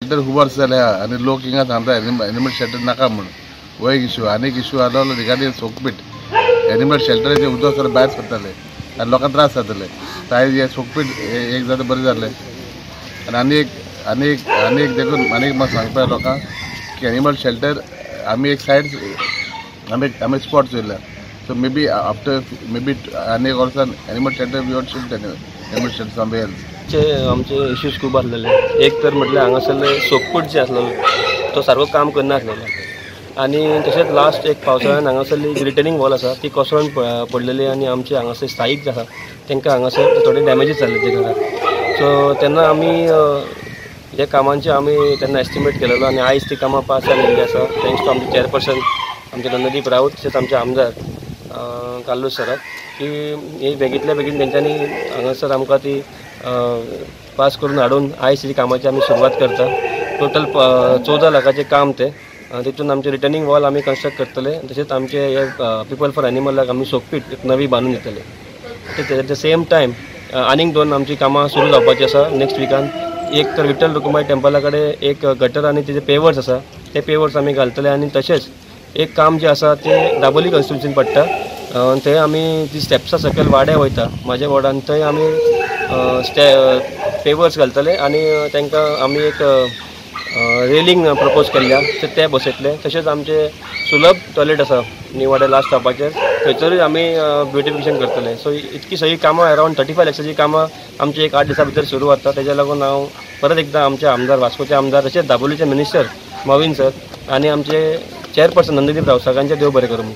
Shelter खूब वर्स जाल्या आनी लोक हिंगा सांगता एनिमल शेल्टर नाका म्हणून हो एक इशू आनी एक इशू आलो रिगार्डींग सोकपीट एनिमल शेल्टराचे उदक सगळें भायर सरतालें आनी लोकांक त्रास जाताले आयज हे सोकपीट एक जाता बरें जालें आनी एक देखून आनी एक म्हाका सांगपा लोकांक की एनिमल शेल्टर आमी एक सायड आमी स्पॉट चोयल्या so maybe after maybe आनी एक वर्सान animal shelter we want shift animal shelter somewhere else issues इश्यूज खूब आसलेले एक तर म्हटल्यार हांगासरले सोकपूट जे आसलेलो तो सारको काम करना आसलेलो आनी तशेंच लास्ट एक पावसाळ्यान हांगासरली रिटर्निंग वॉल आसा ती कोसळून पडलेली आनी आमचे हांगासर स्थायीक जे आसा तांकां हांगासर थोडे डॅमेजीस जाल्ले ते घराक सो तेन्ना आमी ह्या कामांचे आमी तेन्ना एस्टिमेट केलेलो आनी आयज ती कामां पास जाल्ली आसा थँक्स टू आमचे चेअरपर्सन आमचे नंददीप राऊत तशेंच आमचे आमदार काल्लूस सराक की हे बेगींतल्या बेगीन तेंच्यांनी हांगासर आमकां ती पास करून हाडून आयज ती कामाची आमी सुरवात करता टोटल 14 लाखाचें काम तें तितून आमचे रिटर्निंग वॉल आमी कन्स्ट्रक्ट करतले तशेंच आमचे हे पीपल फॉर एनिमलाक आमी सोकपीट एक नवी बांदून दितले एट द सेम टायम आनीक 2 आमची कामां सुरू जावपाची आसा नेक्स्ट विकान एक तर विठ्ठल रुक्माई टेंपला कडेन एक गटर आनी तेजे पेवर्स आसा ते पेवर्स आमी घालतले आनी तशेंच एक काम जे आसा ते दाबोली कन्स्टिट्युन्सीन पडटा थंय आमी ती स्टेप्सा सकयल वाड्या वयता म्हाज्या वॉर्डान थंय आमी पेवर्स घालतले आनी तांकां आमी एक रेलिंग प्रपोज केल्ल्या ते बसयतले तशेंच आमचे सुलभ टॉयलेट आसा निवाडे लास्ट स्टॉपाचेर थंयसरूय आमी ब्युटिफिकेशन करतले सो इतकी सगळी कामां अरावंड 35 लॅक्साची कामां आमची एक 8 दिसां भितर सुरू जाता तेज्या लागून हांव परत एकदां आमचे आमदार वास्कोचे आमदार तशेंच दाबोलीचे मिनिस्टर मवीन सर आनी आमचे चेअरपर्सन नंददीप राव सगळ्यांचे देव बरें करूं.